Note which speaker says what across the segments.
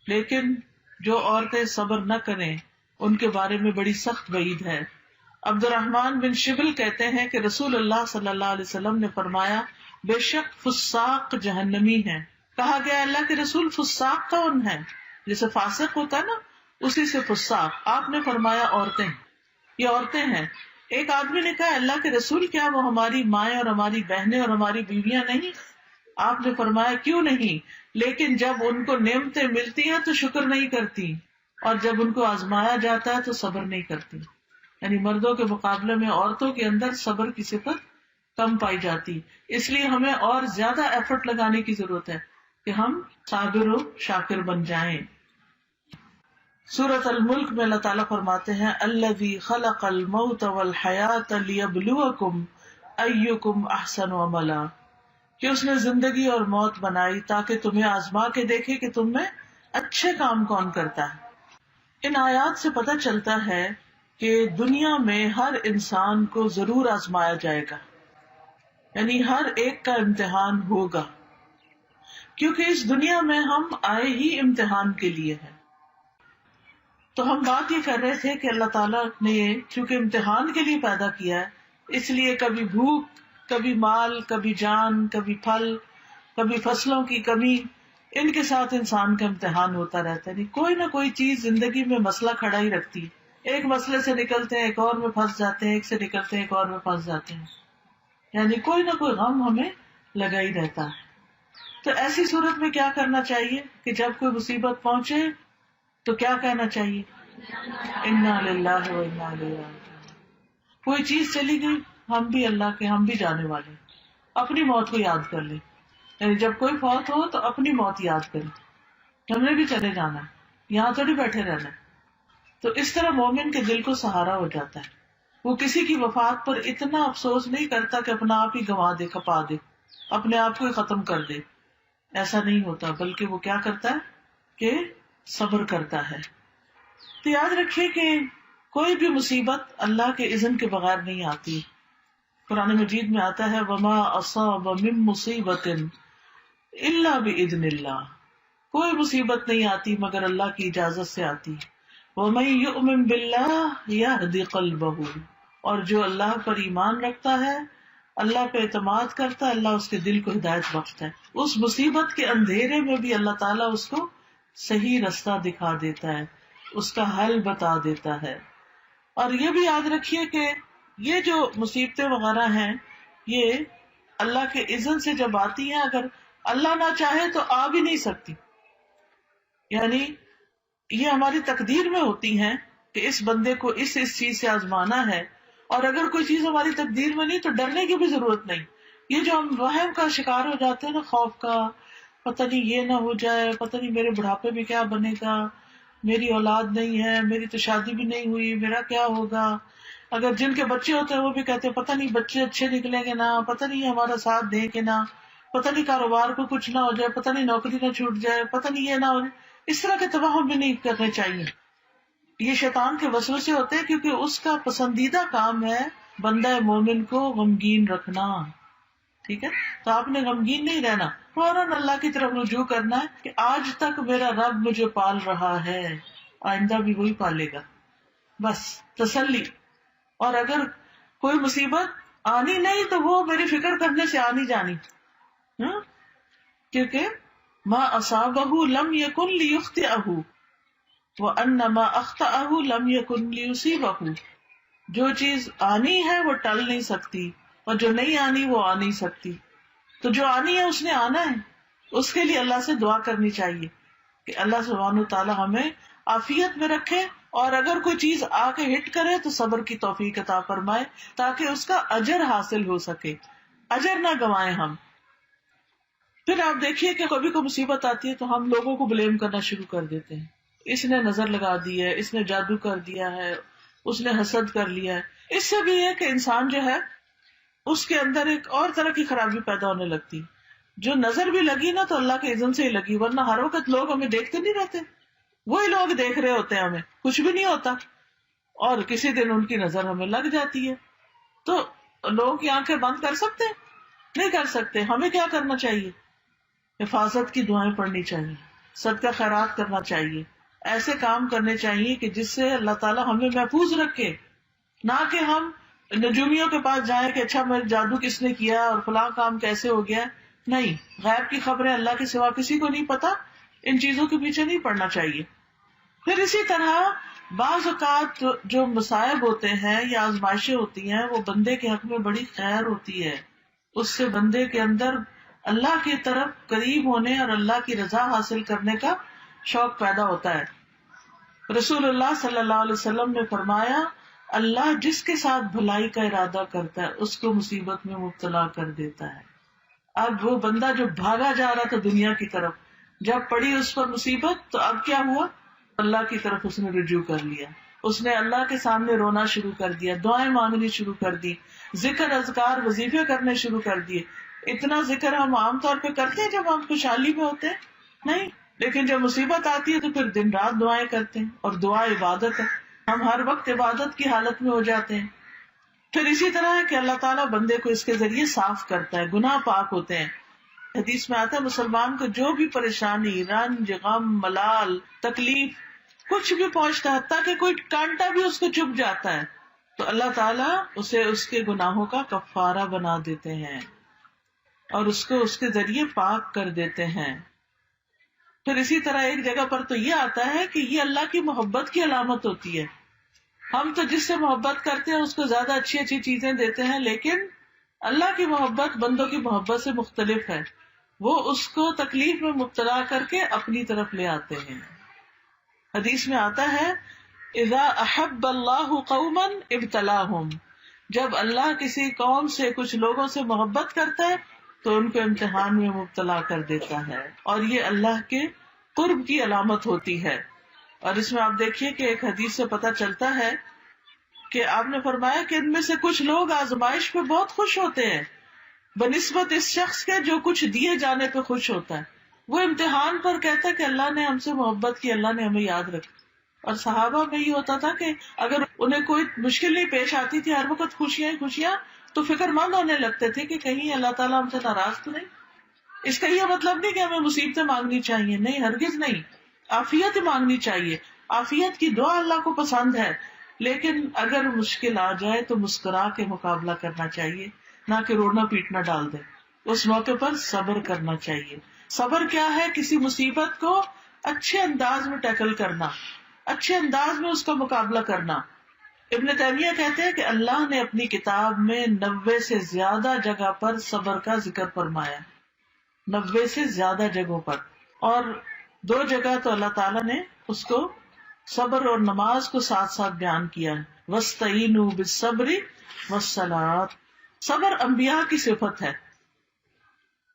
Speaker 1: لیکن جو عورتیں صبر نہ کریں ان کے بارے میں بڑی سخت وعید ہے. عبد الرحمن بن شبل کہتے ہیں کہ رسول اللہ صلی اللہ علیہ وسلم نے فرمایا بے شک فساق جہنمی ہیں. کہا گیا اللہ کے رسول فساق کون ہے؟ جیسے فاسق ہوتا ہے نا اسی سے فساق. آپ نے فرمایا عورتیں. یہ عورتیں ہیں. ایک آدمی نے کہا اللہ کے رسول کیا وہ ہماری مائیں اور ہماری بہنیں اور ہماری بیویاں نہیں؟ آپ نے فرمایا کیوں نہیں، لیکن جب ان کو نعمتیں ملتی ہیں تو شکر نہیں کرتی اور جب ان کو آزمایا جاتا ہے تو صبر نہیں کرتی. یعنی مردوں کے مقابلے میں عورتوں کے اندر صبر کی صفت کم پائی جاتی. اس لیے ہمیں اور زیادہ ایفرٹ لگانے کی ضرورت ہے کہ ہم صابر و شاکر بن جائیں. سورۃ الملک میں اللہ تعالیٰ فرماتے ہیں الذی خلق الموت والحیاۃ لیبلوکم ایکم احسن عملا، کہ اس نے زندگی اور موت بنائی تاکہ تمہیں آزما کے دیکھے کہ تم میں اچھے کام کون کرتا ہے. ان آیات سے پتہ چلتا ہے کہ دنیا میں ہر انسان کو ضرور آزمایا جائے گا، یعنی ہر ایک کا امتحان ہوگا، کیونکہ اس دنیا میں ہم آئے ہی امتحان کے لیے ہیں. تو ہم بات یہ کر رہے تھے کہ اللہ تعالیٰ نے چونکہ امتحان کے لیے پیدا کیا ہے، اس لیے کبھی بھوک، کبھی مال، کبھی جان، کبھی پھل، کبھی فصلوں کی کمی، ان کے ساتھ انسان کا امتحان ہوتا رہتا ہے. کوئی نہ کوئی چیز زندگی میں مسئلہ کھڑا ہی رکھتی ہے. ایک مسئلے سے نکلتے ہیں ایک اور میں پھنس جاتے ہیں، ایک سے نکلتے ہیں ایک اور میں پھنس جاتے ہیں. یعنی کوئی نہ کوئی غم ہمیں لگا ہی رہتا ہے. تو ایسی صورت میں کیا کرنا چاہیے کہ جب کوئی مصیبت پہنچے تو کیا کہنا چاہیے؟ انا للہ و انا الیہ راجعون. کوئی چیز چلی گئی، ہم بھی اللہ کے، ہم بھی جانے والے. اپنی موت کو یاد کر لیں. یعنی جب کوئی فوت ہو تو اپنی موت یاد کریں، ہم نے بھی چلے جانا ہے، یہاں تھوڑی بیٹھے رہنا ہے. تو اس طرح مومن کے دل کو سہارا ہو جاتا ہے. وہ کسی کی وفات پر اتنا افسوس نہیں کرتا کہ اپنا آپ ہی گنوا دے، کپا دے، اپنے آپ کو ہی ختم کر دے. ایسا نہیں ہوتا، بلکہ وہ کیا کرتا ہے کہ صبر کرتا ہے. تو یاد رکھیے کہ کوئی بھی مصیبت اللہ کے اذن کے بغیر نہیں آتی. قرآن مجید میں آتا ہے وما اصاب من مصیبت الا باذن اللہ، کوئی مصیبت نہیں آتی مگر اللہ کی اجازت سے آتی. ومن یؤمن باللہ یہد قلبہ، اور جو اللہ پر ایمان رکھتا ہے، اللہ پہ اعتماد کرتا ہے، اللہ اس کے دل کو ہدایت بخشتا ہے. اس مصیبت کے اندھیرے میں بھی اللہ تعالیٰ اس کو صحیح رستہ دکھا دیتا ہے، اس کا حل بتا دیتا ہے. اور یہ بھی یاد رکھیے کہ یہ جو مصیبتیں وغیرہ ہیں یہ اللہ کے اذن سے جب آتی ہیں، اگر اللہ نہ چاہے تو آ بھی نہیں سکتی. یعنی یہ ہماری تقدیر میں ہوتی ہیں کہ اس بندے کو اس چیز سے آزمانا ہے. اور اگر کوئی چیز ہماری تقدیر میں نہیں تو ڈرنے کی بھی ضرورت نہیں. یہ جو ہم وہم کا شکار ہو جاتے ہیں نا، خوف کا، پتہ نہیں یہ نہ ہو جائے، پتہ نہیں میرے بڑھاپے میں کیا بنے گا، میری اولاد نہیں ہے، میری تو شادی بھی نہیں ہوئی، میرا کیا ہوگا. اگر جن کے بچے ہوتے ہیں وہ بھی کہتے ہیں پتہ نہیں بچے اچھے نکلیں گے نہ، پتہ نہیں ہمارا ساتھ دیں کہ نہ، پتہ نہیں کاروبار کو کچھ نہ ہو جائے، پتہ نہیں نوکری نہ چھوٹ جائے، پتہ نہیں یہ نہ ہو جائے. اس طرح کے توہم بھی نہیں کرنے چاہیے. یہ شیطان کے وسوسے ہوتے ہیں، کیونکہ اس کا پسندیدہ کام ہے بندہ مومن کو غمگین رکھنا. ٹھیک ہے، تو آپ نے غمگین نہیں رہنا، فوراً اللہ کی طرف رجوع کرنا ہے کہ آج تک میرا رب مجھے پال رہا ہے، آئندہ بھی وہی پالے گا. بس تسلی. اور اگر کوئی مصیبت آنی نہیں تو وہ میری فکر کرنے سے آنی جانی. کیونکہ ما اصابہ لم یکن لیخطئہ وان ما اخطأہ لم یکن لیصیبہ. جو چیز آنی ہے وہ ٹل نہیں سکتی، اور جو نہیں آنی وہ آ نہیں سکتی. تو جو آنی ہے اس نے آنا ہے. اس کے لیے اللہ سے دعا کرنی چاہیے کہ اللہ سبحانہ تعالی ہمیں عافیت میں رکھے، اور اگر کوئی چیز آ کے ہٹ کرے تو صبر کی توفیق عطا فرمائے تاکہ اس کا اجر حاصل ہو سکے، اجر نہ گنوائیں ہم. پھر آپ دیکھیے کہ کبھی کوئی مصیبت آتی ہے تو ہم لوگوں کو بلیم کرنا شروع کر دیتے ہیں. اس نے نظر لگا دی ہے، اس نے جادو کر دیا ہے، اس نے حسد کر لیا ہے. اس سے بھی ہے کہ انسان جو ہے اس کے اندر ایک اور طرح کی خرابی پیدا ہونے لگتی. جو نظر بھی لگی نا تو اللہ کے اذن سے ہی لگی، ورنہ ہر وقت لوگ ہمیں دیکھتے نہیں رہتے، وہی لوگ دیکھ رہے ہوتے ہیں، ہمیں کچھ بھی نہیں ہوتا، اور کسی دن ان کی نظر ہمیں لگ جاتی ہے. تو لوگوں کی آنکھیں بند کر سکتے ہیں؟ نہیں کر سکتے. ہمیں کیا کرنا چاہیے؟ حفاظت کی دعائیں پڑھنی چاہیے. صدقہ خیرات کرنا چاہیے، ایسے کام کرنے چاہیے کہ جس سے اللہ تعالیٰ ہمیں محفوظ رکھے، نہ کہ ہم نجومیوں کے پاس جائیں کہ اچھا میرے جادو کس نے کیا اور فلاں کام کیسے ہو گیا. نہیں، غیب کی خبریں اللہ کے سوا کسی کو نہیں پتا، ان چیزوں کے پیچھے نہیں پڑنا چاہیے. پھر اسی طرح بعض اوقات جو مصائب ہوتے ہیں یا آزمائشیں ہوتی ہیں وہ بندے کے حق میں بڑی خیر ہوتی ہے، اس سے بندے کے اندر اللہ کی طرف قریب ہونے اور اللہ کی رضا حاصل کرنے کا شوق پیدا ہوتا ہے. رسول اللہ صلی اللہ علیہ وسلم نے فرمایا، اللہ جس کے ساتھ بھلائی کا ارادہ کرتا ہے اس کو مصیبت میں مبتلا کر دیتا ہے. اب وہ بندہ جو بھاگا جا رہا تھا دنیا کی طرف، جب پڑی اس پر مصیبت تو اب کیا ہوا؟ اللہ کی طرف اس نے رجوع کر لیا، اس نے اللہ کے سامنے رونا شروع کر دیا، دعائیں مانگنی شروع کر دی، ذکر اذکار وظیفے کرنے شروع کر دیے. اتنا ذکر ہم عام طور پہ کرتے ہیں جب ہم خوشحالی میں ہوتے ہیں؟ نہیں، لیکن جب مصیبت آتی ہے تو پھر دن رات دعائیں کرتے ہیں، اور دعا عبادت ہے، ہم ہر وقت عبادت کی حالت میں ہو جاتے ہیں. پھر اسی طرح ہے کہ اللہ تعالیٰ بندے کو اس کے ذریعے صاف کرتا ہے، گناہ پاک ہوتے ہیں. حدیث میں آتا ہے مسلمان کو جو بھی پریشانی، رنج، غم، ملال، تکلیف کچھ بھی پہنچتا ہے، حتیٰ کہ کوئی کانٹا بھی اس کو چبھ جاتا ہے، تو اللہ تعالیٰ اسے اس کے گناہوں کا کفارہ بنا دیتے ہیں اور اس کو اس کے ذریعے پاک کر دیتے ہیں. پھر اسی طرح ایک جگہ پر تو یہ آتا ہے کہ یہ اللہ کی محبت کی علامت ہوتی ہے. ہم تو جس سے محبت کرتے ہیں اس کو زیادہ اچھی اچھی چیزیں دیتے ہیں، لیکن اللہ کی محبت بندوں کی محبت سے مختلف ہے، وہ اس کو تکلیف میں مبتلا کر کے اپنی طرف لے آتے ہیں. حدیث میں آتا ہے اذا احب اللہ قوما ابتلاہم، جب اللہ کسی قوم سے، کچھ لوگوں سے محبت کرتا ہے تو ان کو امتحان میں مبتلا کر دیتا ہے، اور یہ اللہ کے قرب کی علامت ہوتی ہے. اور اس میں آپ دیکھیے کہ ایک حدیث سے پتہ چلتا ہے کہ آپ نے فرمایا کہ ان میں سے کچھ لوگ آزمائش پہ بہت خوش ہوتے ہیں بنسبت اس شخص کے جو کچھ دیے جانے پہ خوش ہوتا ہے. وہ امتحان پر کہتا ہے کہ اللہ نے ہم سے محبت کی، اللہ نے ہمیں یاد رکھا. اور صحابہ میں یہ ہوتا تھا کہ اگر انہیں کوئی مشکل نہیں پیش آتی تھی، ہر وقت خوشیاں خوشیاں، تو فکر مند ہونے لگتے تھے کہ کہیں اللہ تعالیٰ ہم سے ناراض تو نہیں. اس کا یہ مطلب نہیں کہ ہمیں مصیبتیں مانگنی چاہیے، نہیں، ہرگز نہیں. عافیت مانگنی چاہیے، عافیت کی دعا اللہ کو پسند ہے، لیکن اگر مشکل آ جائے تو مسکرا کے مقابلہ کرنا چاہیے، نہ کہ رونا پیٹنا ڈال دے. اس موقع پر صبر کرنا چاہیے. صبر کیا ہے؟ کسی مصیبت کو اچھے انداز میں ٹیکل کرنا، اچھے انداز میں اس کا مقابلہ کرنا. ابن تیمیہ کہتے ہیں کہ اللہ نے اپنی کتاب میں 90 سے زیادہ جگہ پر صبر کا ذکر فرمایا، 90 سے زیادہ جگہوں پر، اور 2 جگہ تو اللہ تعالیٰ نے اس کو صبر اور نماز کو ساتھ ساتھ بیان کیا ہے. وَاسْتَعِینُوا بِالصَّبْرِ وَالصَّلَاةِ، صبر انبیاء کی صفت ہے.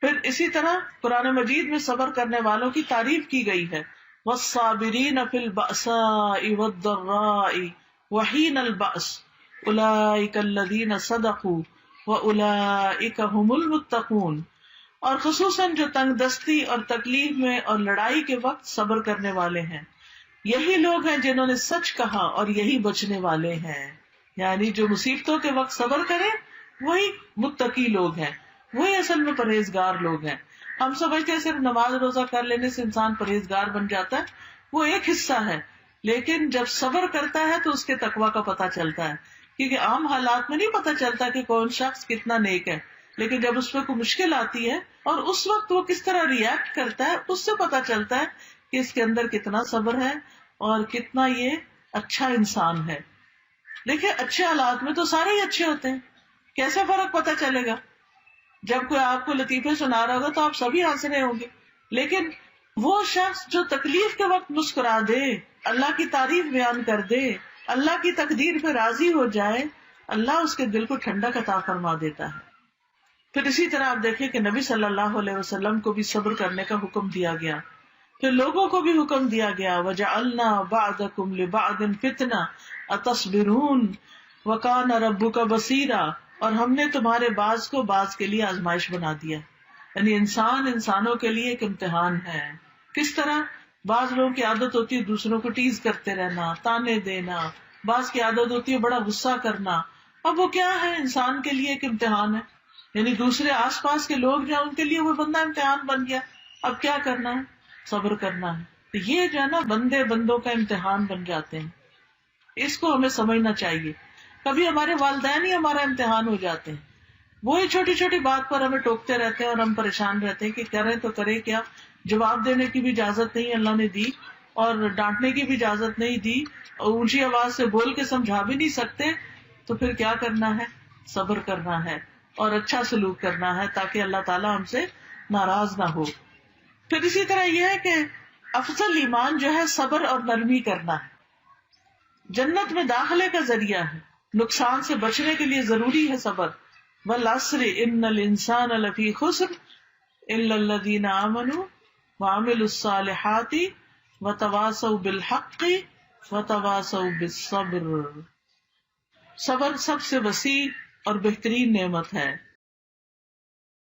Speaker 1: پھر اسی طرح قرآن مجید میں صبر کرنے والوں کی تعریف کی گئی ہے. وَالصَّابِرِينَ فِي الْبَأْسَاءِ وَالضَّرَّاءِ وَحِينَ الْبَأْسِ أُولَئِكَ الَّذِينَ صَدَقُوا وَأُولَئِكَ هُمُ الْمُتَّقُونَ. اور خصوصاً جو تنگ دستی اور تکلیف میں اور لڑائی کے وقت صبر کرنے والے ہیں، یہی لوگ ہیں جنہوں نے سچ کہا اور یہی بچنے والے ہیں. یعنی جو مصیبتوں کے وقت صبر کریں وہی متقی لوگ ہیں، وہی اصل میں پرہیزگار لوگ ہیں. ہم سمجھتے ہیں صرف نماز روزہ کر لینے سے انسان پرہیزگار بن جاتا ہے، وہ ایک حصہ ہے، لیکن جب صبر کرتا ہے تو اس کے تقویٰ کا پتہ چلتا ہے. کیونکہ عام حالات میں نہیں پتہ چلتا کہ کون شخص کتنا نیک ہے، لیکن جب اس پہ کوئی مشکل آتی ہے اور اس وقت وہ کس طرح ریئیکٹ کرتا ہے، اس سے پتہ چلتا ہے کہ اس کے اندر کتنا صبر ہے اور کتنا یہ اچھا انسان ہے. دیکھیں اچھے حالات میں تو سارے ہی اچھے ہوتے ہیں، کیسے فرق پتہ چلے گا؟ جب کوئی آپ کو لطیفے سنا رہا ہوگا تو آپ سبھی ہنس رہے ہوں گے، لیکن وہ شخص جو تکلیف کے وقت مسکرا دے، اللہ کی تعریف بیان کر دے، اللہ کی تقدیر پہ راضی ہو جائے، اللہ اس کے دل کو ٹھنڈک عطا فرما دیتا ہے. پھر اسی طرح آپ دیکھیں کہ نبی صلی اللہ علیہ وسلم کو بھی صبر کرنے کا حکم دیا گیا، پھر لوگوں کو بھی حکم دیا گیا وَجَعَلْنَا بَعْضَكُمْ لِبَعْضٍ فِتْنَةً أَتَصْبِرُونَ وَكَانَ رَبُّكَ بَصِيرًا. اور ہم نے تمہارے بعض کو بعض کے لیے آزمائش بنا دیا، یعنی انسان انسانوں کے لیے ایک امتحان ہے. کس طرح؟ بعض لوگوں کی عادت ہوتی ہے دوسروں کو ٹیز کرتے رہنا، تانے دینا، بعض کی عادت ہوتی ہے بڑا غصہ کرنا. اب وہ کیا ہے؟ انسان کے لیے ایک امتحان ہے، یعنی دوسرے آس پاس کے لوگ جو ان کے لیے وہ بندہ امتحان بن گیا. اب کیا کرنا ہے؟ صبر کرنا ہے. تو یہ جو ہے نا بندے بندوں کا امتحان بن جاتے ہیں، اس کو ہمیں سمجھنا چاہیے. کبھی ہمارے والدین ہی ہمارا امتحان ہو جاتے ہیں، وہی چھوٹی چھوٹی بات پر ہمیں ٹوکتے رہتے ہیں اور ہم پریشان رہتے ہیں کہ کریں تو کرے کیا. جواب دینے کی بھی اجازت نہیں اللہ نے دی، اور ڈانٹنے کی بھی اجازت نہیں دی، اور اونچی آواز سے بول کے سمجھا بھی نہیں سکتے. تو پھر کیا کرنا ہے؟ صبر کرنا ہے اور اچھا سلوک کرنا ہے تاکہ اللہ تعالیٰ ہم سے ناراض نہ ہو. پھر اسی طرح یہ ہے کہ افضل ایمان جو ہے صبر اور نرمی کرنا ہے. جنت میں داخلے کا ذریعہ ہے، نقصان سے بچنے کے لیے ضروری ہے صبر. والعصر ان الانسان لفی خسر الا الذین آمنوا وعملوا الصالحات وتواصوا بالحق وتواصوا بالصبر. صبر سب سے وسیع اور بہترین نعمت ہے.